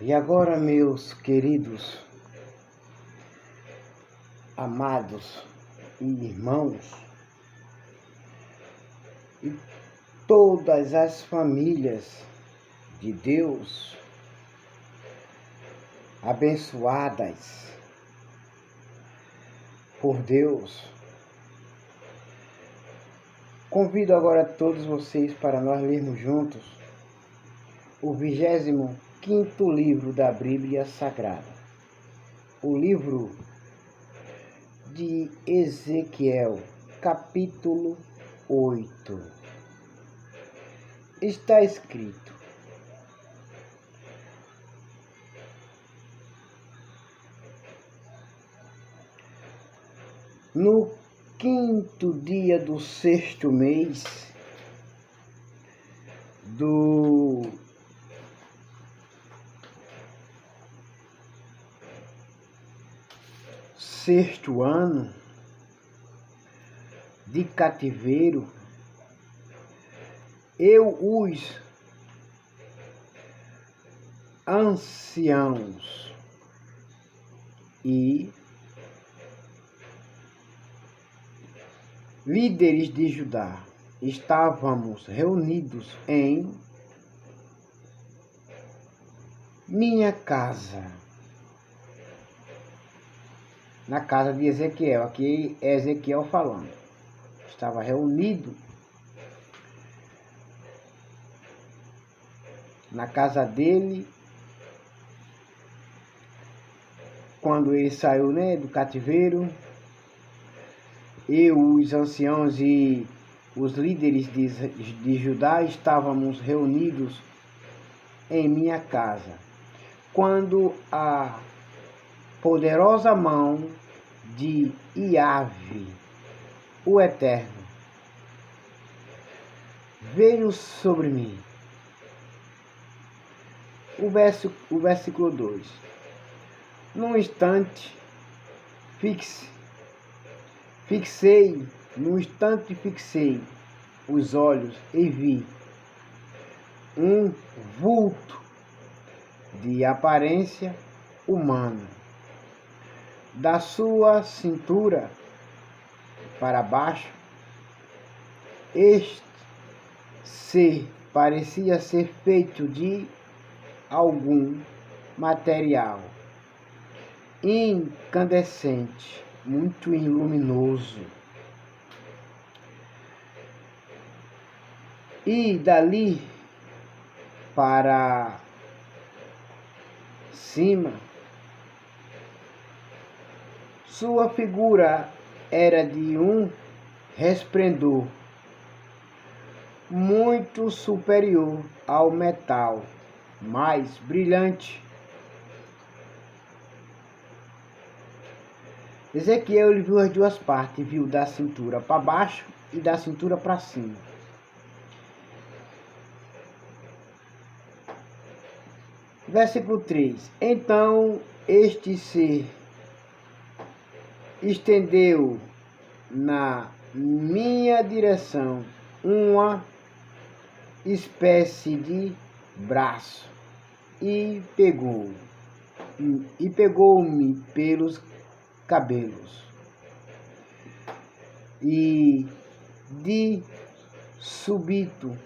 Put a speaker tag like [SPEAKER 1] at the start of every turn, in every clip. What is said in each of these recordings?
[SPEAKER 1] E agora, meus queridos, amados e irmãos, e todas as famílias de Deus, abençoadas por Deus, convido agora todos vocês para nós lermos juntos o 25º livro da Bíblia Sagrada, o livro de Ezequiel, capítulo 8. Está escrito: no 5º dia do 6º mês do sexto ano de cativeiro, eu os anciãos e líderes de Judá estávamos reunidos em minha casa, na casa de Ezequiel. Aqui é Ezequiel falando. Estava reunido na casa dele, quando ele saiu, do cativeiro. Eu, os anciãos e os líderes de Judá estávamos reunidos em minha casa, quando a poderosa mão de Iave, o Eterno, veio sobre mim. O versículo 2. Num instante fixei os olhos e vi um vulto de aparência humana. Da sua cintura para baixo, este ser parecia ser feito de algum material incandescente, muito luminoso. E dali para cima, sua figura era de um resplendor muito superior ao metal, mais brilhante. Ezequiel viu as duas partes, viu da cintura para baixo e da cintura para cima. Versículo 3. Então este ser estendeu na minha direção uma espécie de braço e pegou-me pelos cabelos, e de súbito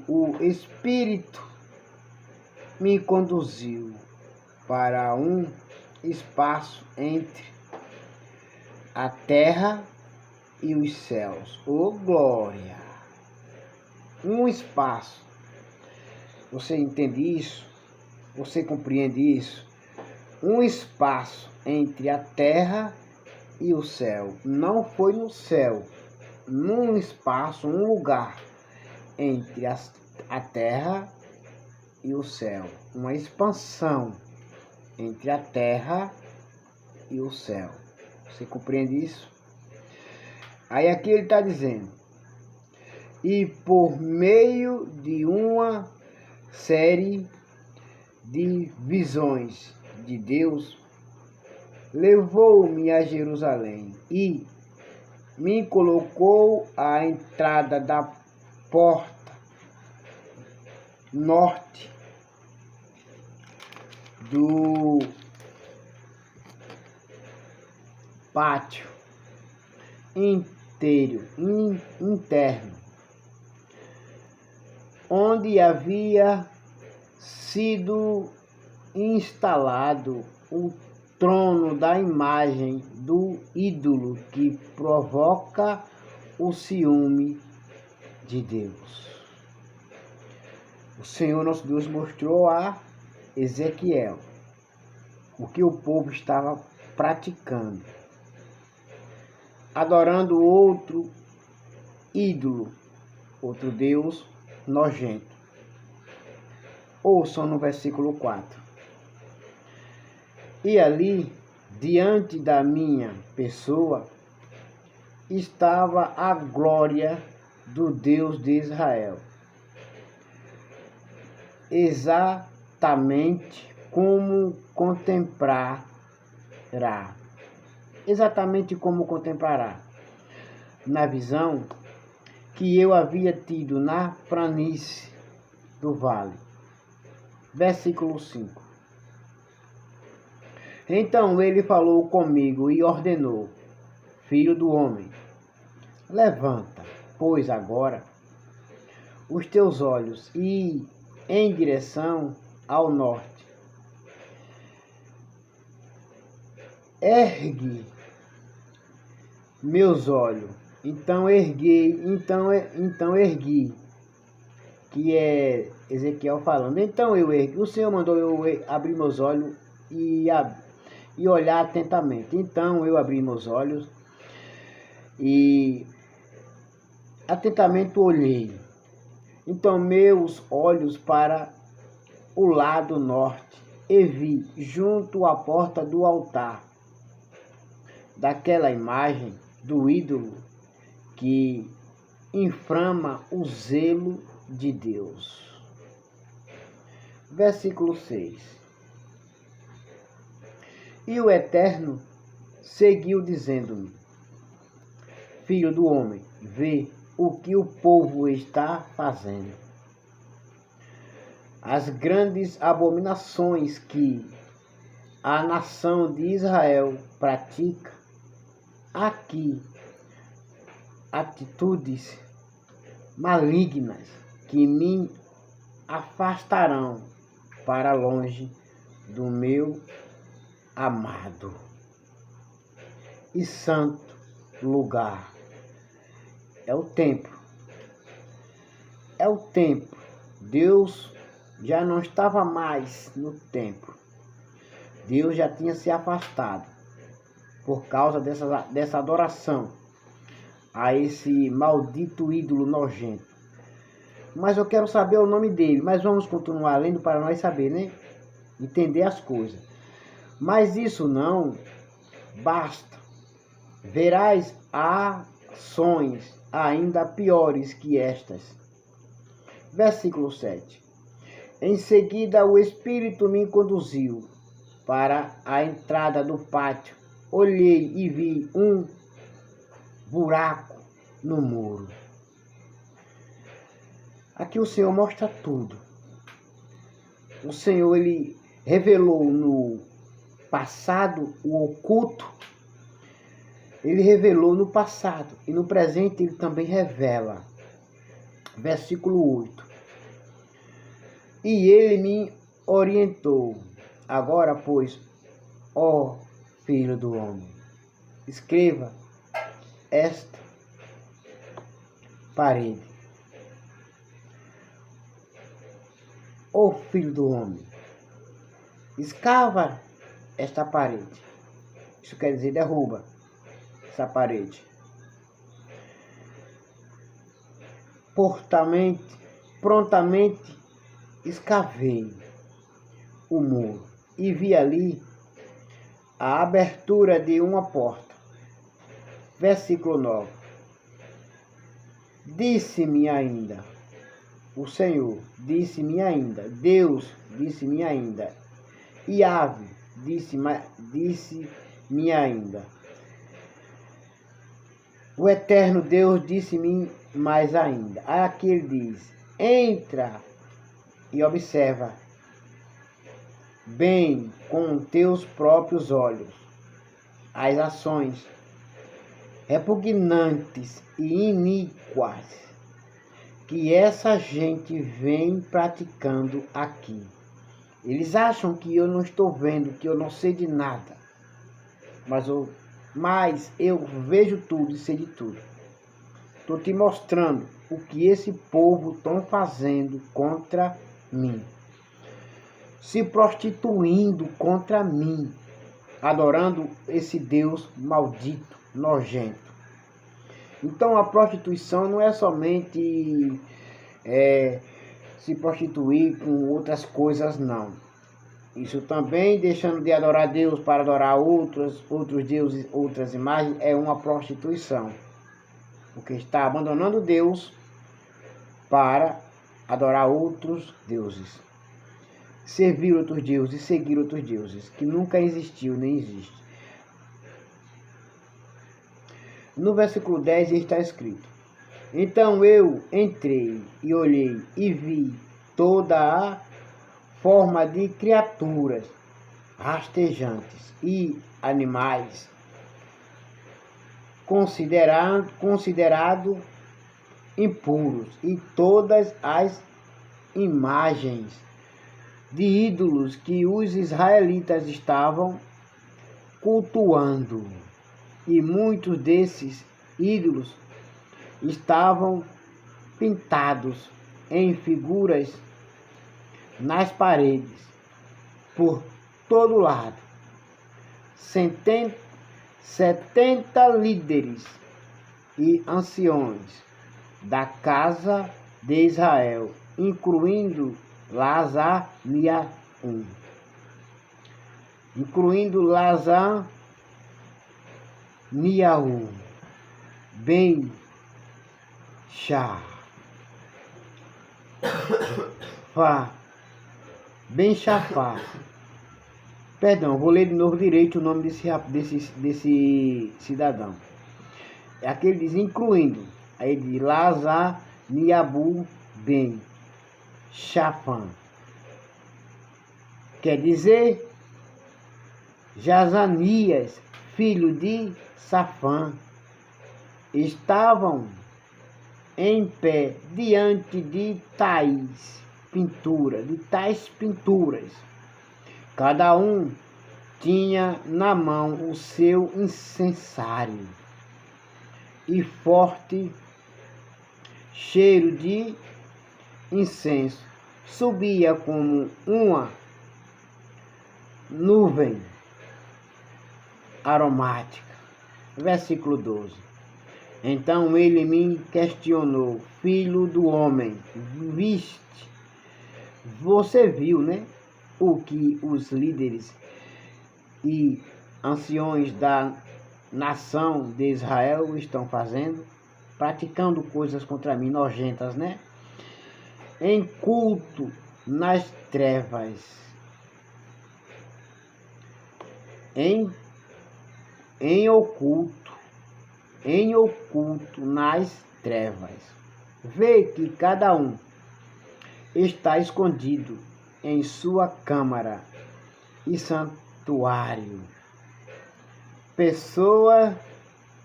[SPEAKER 1] o Espírito me conduziu para um espaço entre a terra e os céus. Oh, glória! Um espaço. Você entende isso? Você compreende isso? Um espaço entre a terra e o céu. Não foi no céu, num espaço, um lugar entre a terra e o céu. Uma expansão entre a terra e o céu. Você compreende isso? Aí aqui ele está dizendo: e por meio de uma série de visões de Deus, levou-me a Jerusalém e me colocou à entrada da porta norte do pátio interno, onde havia sido instalado o trono da imagem do ídolo que provoca o ciúme de Deus. O Senhor nosso Deus mostrou a Ezequiel o que o povo estava praticando, adorando outro ídolo, outro Deus nojento. Ouçam no versículo 4. E ali, diante da minha pessoa, estava a glória do Deus de Israel, exatamente como contemplará. Exatamente como contemplará na visão que eu havia tido na planície do vale. Versículo 5. Então ele falou comigo e ordenou: Filho do homem, levanta, pois agora, os teus olhos e em direção ao norte. Ergue meus olhos. Então ergui, que é Ezequiel falando. Então eu ergui. O Senhor mandou eu abrir meus olhos e olhar atentamente. Então eu abri meus olhos e atentamente olhei. Então meus olhos para o lado norte e vi junto à porta do altar daquela imagem do ídolo que inflama o zelo de Deus. Versículo 6. E o Eterno seguiu dizendo-me: Filho do homem, vê o que o povo está fazendo. As grandes abominações que a nação de Israel pratica aqui, atitudes malignas que me afastarão para longe do meu amado e santo lugar. É o templo. É o templo. Deus já não estava mais no templo. Deus já tinha se afastado por causa dessa adoração a esse maldito ídolo nojento. Mas eu quero saber o nome dele. Mas vamos continuar lendo para nós saber, né? Entender as coisas. Mas isso não basta. Verás ações ainda piores que estas. Versículo 7. Em seguida o Espírito me conduziu para a entrada do pátio. Olhei e vi um buraco no muro. Aqui o Senhor mostra tudo. O Senhor, ele revelou no passado o oculto. Ele revelou no passado e no presente ele também revela. Versículo 8. E ele me orientou. Agora, pois, ó filho do homem, escreva esta parede. Ó filho do homem, escava esta parede. Isso quer dizer derruba essa parede. Prontamente escavei o muro e vi ali a abertura de uma porta. Versículo 9. Disse-me ainda, o Senhor disse-me ainda, Deus disse-me ainda, Yahvé disse-me ainda, o Eterno Deus disse-me mais ainda. Aqui ele diz: entra e observa bem com teus próprios olhos as ações repugnantes e iníquas que essa gente vem praticando aqui. Eles acham que eu não estou vendo, que eu não sei de nada, mas eu vejo tudo e sei de tudo. Estou te mostrando o que esse povo está fazendo contra mim, se prostituindo contra mim, adorando esse Deus maldito, nojento. Então a prostituição não é somente se prostituir com outras coisas, não. Isso também, deixando de adorar Deus para adorar outros deuses, outras imagens, é uma prostituição. Porque está abandonando Deus para adorar outros deuses. Servir outros deuses, seguir outros deuses, que nunca existiu nem existe. No versículo 10 está escrito: então eu entrei e olhei e vi toda a forma de criaturas rastejantes e animais, considerado impuros, e todas as imagens de ídolos que os israelitas estavam cultuando. E muitos desses ídolos estavam pintados em figuras nas paredes, por todo lado. 70 líderes e anciões da casa de Israel, incluindo Lazanias, Ben Chafá. Perdão, vou ler de novo direito o nome desse cidadão. Aqui ele diz incluindo. Aí ele diz Lazaniabu Ben Chafã. Quer dizer Jazanias, filho de Safã, estavam em pé diante de tais pinturas. Cada um tinha na mão o seu incensário e forte cheiro de incenso subia como uma nuvem aromática. Versículo 12. Então ele me questionou: filho do homem, você viu, né, o que os líderes e anciões da nação de Israel estão fazendo? Praticando coisas contra mim, nojentas, né? Em culto nas trevas. Em oculto nas trevas. Vê que cada um está escondido em sua câmara e santuário.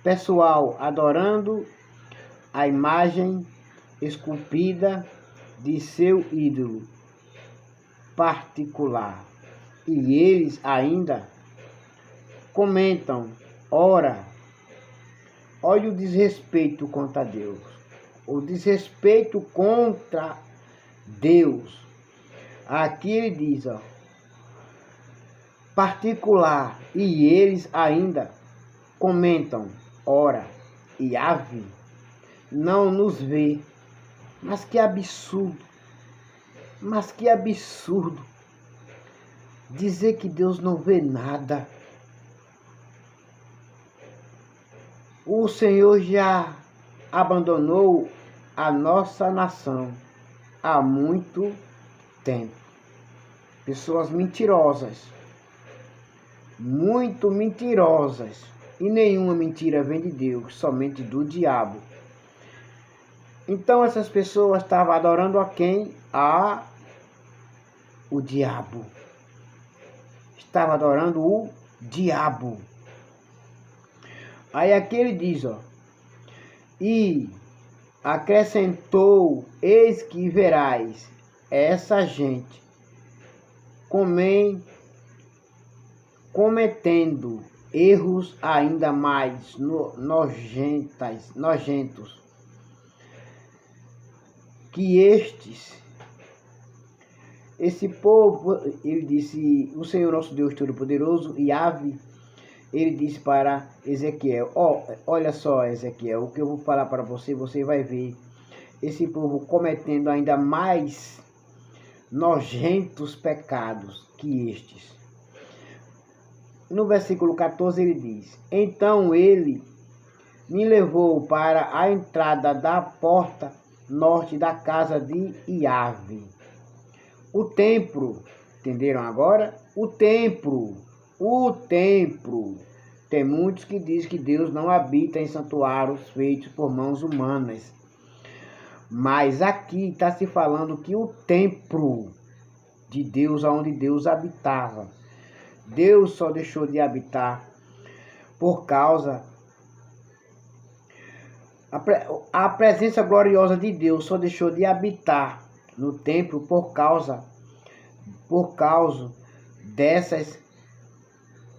[SPEAKER 1] Pessoal adorando a imagem esculpida de seu ídolo particular. E eles ainda comentam: ora, olha o desrespeito contra Deus. O desrespeito contra Deus. Aqui ele diz, particular, e eles ainda comentam: ora, Yahvé não nos vê. Mas que absurdo! Dizer que Deus não vê nada. O Senhor já abandonou a nossa nação há muito tempo. Pessoas mentirosas, muito mentirosas, e nenhuma mentira vem de Deus, somente do diabo. Então essas pessoas estavam adorando a quem? O diabo. estava adorando o diabo. Aí aqui ele diz, ó, e acrescentou, eis que verás essa gente cometendo erros ainda mais nojentos que estes. Esse povo, ele disse, o Senhor nosso Deus Todo-Poderoso, Yahvé, ele disse para Ezequiel, olha só, Ezequiel, o que eu vou falar para você, você vai ver esse povo cometendo ainda mais nojentos pecados que estes. No versículo 14 ele diz, então ele me levou para a entrada da porta norte da casa de Yahvé. O templo, entenderam agora? O templo. Tem muitos que dizem que Deus não habita em santuários feitos por mãos humanas. Mas aqui está se falando que o templo de Deus, onde Deus habitava, Deus só deixou de habitar por causa... A presença gloriosa de Deus só deixou de habitar no templo por causa dessas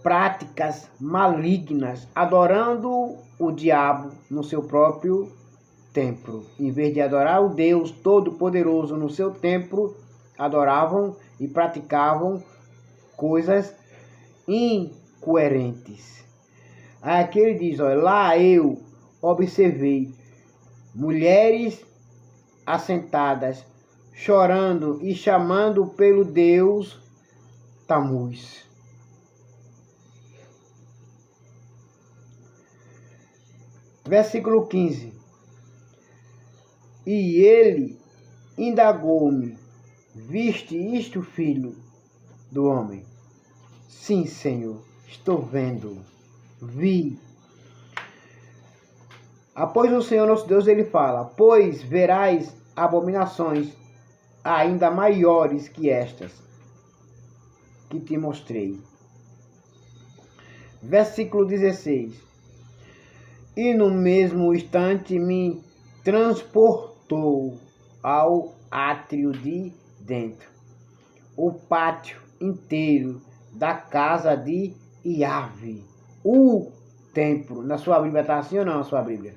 [SPEAKER 1] práticas malignas, adorando o diabo no seu próprio templo. Em vez de adorar o Deus Todo-Poderoso no seu templo, adoravam e praticavam coisas incoerentes. Aqui ele diz, olha, lá eu observei mulheres assentadas, chorando e chamando pelo Deus Tamuz. Versículo 15. E ele indagou-me, viste isto, filho do homem? Sim, Senhor, estou vendo, vi. Após o Senhor nosso Deus, ele fala, pois verás abominações ainda maiores que estas que te mostrei. Versículo 16. E no mesmo instante me transportou ao átrio de dentro, o pátio inteiro da casa de Yahvé, o templo. Na sua Bíblia está assim ou não, na sua Bíblia?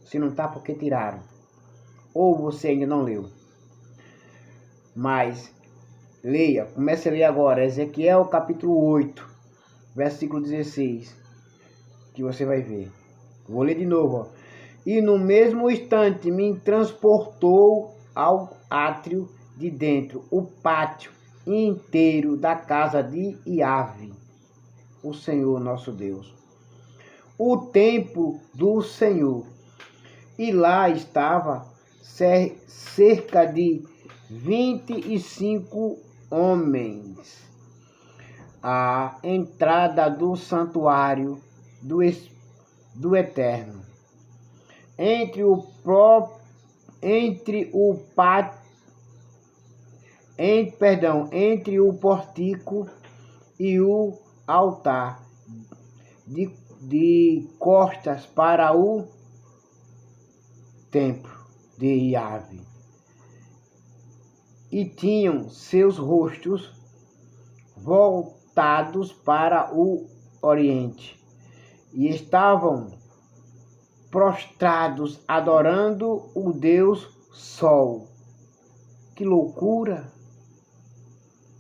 [SPEAKER 1] Se não está, porque tiraram. Ou você ainda não leu. Mas, leia, comece a ler agora, Ezequiel capítulo 8, versículo 16, que você vai ver. Vou ler de novo, ó. E no mesmo instante me transportou ao átrio de dentro, o pátio inteiro da casa de Yahvé, o Senhor nosso Deus, o templo do Senhor. E lá estava cerca de 25 homens à entrada do santuário do Eterno, entre o pórtico e o altar, de costas para o templo de Yahvé, e tinham seus rostos voltados para o oriente, e estavam prostrados adorando o Deus Sol. Que loucura!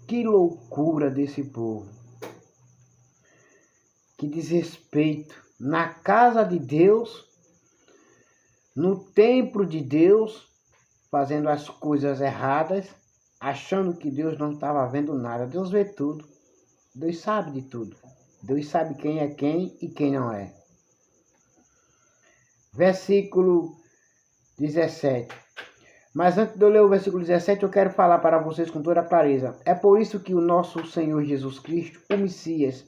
[SPEAKER 1] Que loucura desse povo! Que desrespeito! Na casa de Deus, no templo de Deus, fazendo as coisas erradas, achando que Deus não estava vendo nada. Deus vê tudo. Deus sabe de tudo. Deus sabe quem é quem e quem não é. Versículo 17. Mas antes de eu ler o versículo 17, eu quero falar para vocês com toda clareza. É por isso que o nosso Senhor Jesus Cristo, o Messias,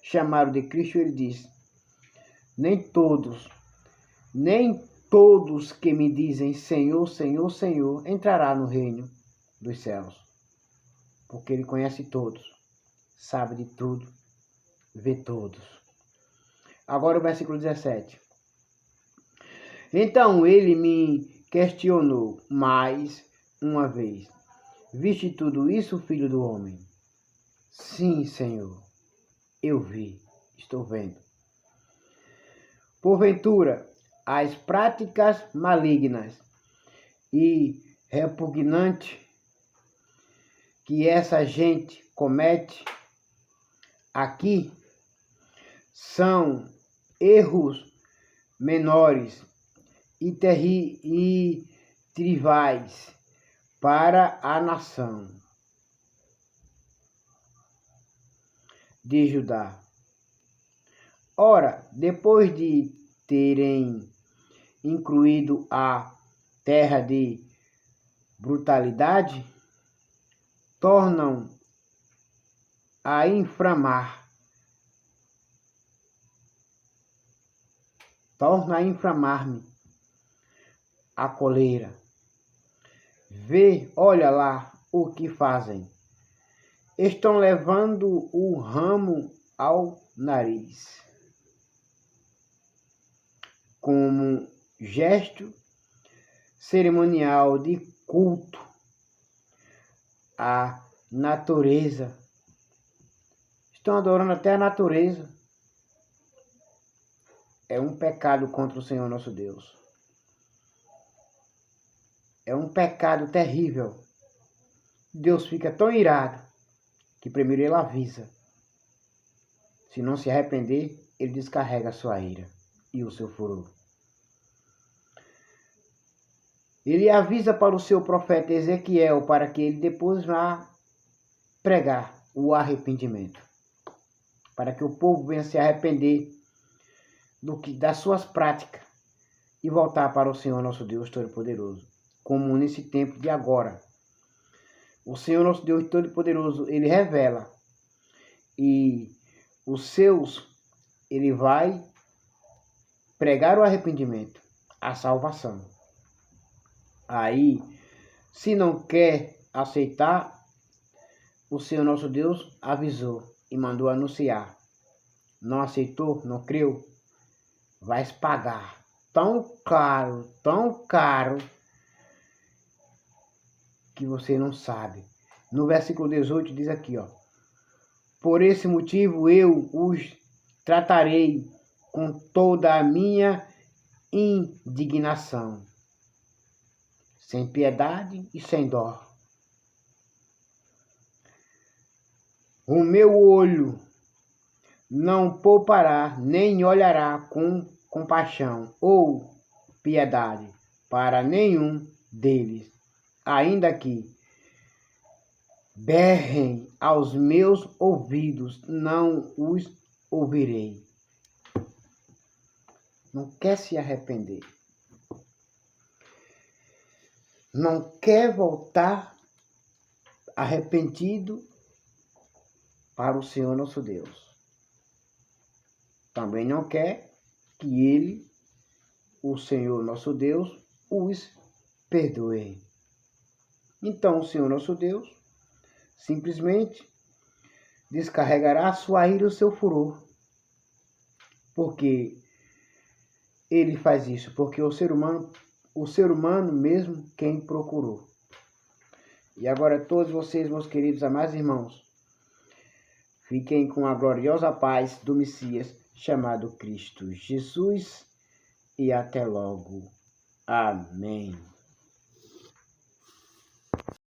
[SPEAKER 1] chamado de Cristo, ele diz: nem todos que me dizem Senhor, Senhor, Senhor, entrará no reino dos céus. Porque ele conhece todos. sabe de tudo, vê todos. Agora o versículo 17. Então ele me questionou mais uma vez: viste tudo isso, filho do homem? Sim, Senhor, eu vi, estou vendo. Porventura, as práticas malignas e repugnantes que essa gente comete aqui são erros menores e trivais para a nação de Judá. Ora, depois de terem incluído a terra de brutalidade, tornam a inflamar-me a coleira. Vê, olha lá o que fazem. Estão levando o ramo ao nariz, como gesto cerimonial de culto à natureza. Estão adorando até a natureza. É um pecado contra o Senhor nosso Deus. É um pecado terrível. Deus fica tão irado que primeiro ele avisa. Se não se arrepender, ele descarrega a sua ira e o seu furor. Ele avisa para o seu profeta Ezequiel para que ele depois vá pregar o arrependimento. Para que o povo venha se arrepender das suas práticas e voltar para o Senhor nosso Deus Todo-Poderoso. Como nesse tempo de agora. O Senhor nosso Deus Todo-Poderoso, ele revela. E os seus, ele vai pregar o arrependimento, a salvação. Aí, se não quer aceitar, o Senhor nosso Deus avisou e mandou anunciar. Não aceitou, não creu, vai pagar tão caro, que você não sabe. No versículo 18 diz aqui, ó: por esse motivo eu os tratarei com toda a minha indignação, sem piedade e sem dó. O meu olho não poupará, nem olhará com compaixão ou piedade para nenhum deles, ainda que berrem aos meus ouvidos, não os ouvirei. Não quer se arrepender. Não quer voltar arrependido para o Senhor nosso Deus. Também não quer que ele, o Senhor nosso Deus, os perdoe. Então o Senhor nosso Deus simplesmente descarregará a sua ira e o seu furor. Porque ele faz isso, porque o ser humano mesmo quem procurou. E agora todos vocês, meus queridos amados irmãos, fiquem com a gloriosa paz do Messias chamado Cristo Jesus e até logo. Amém.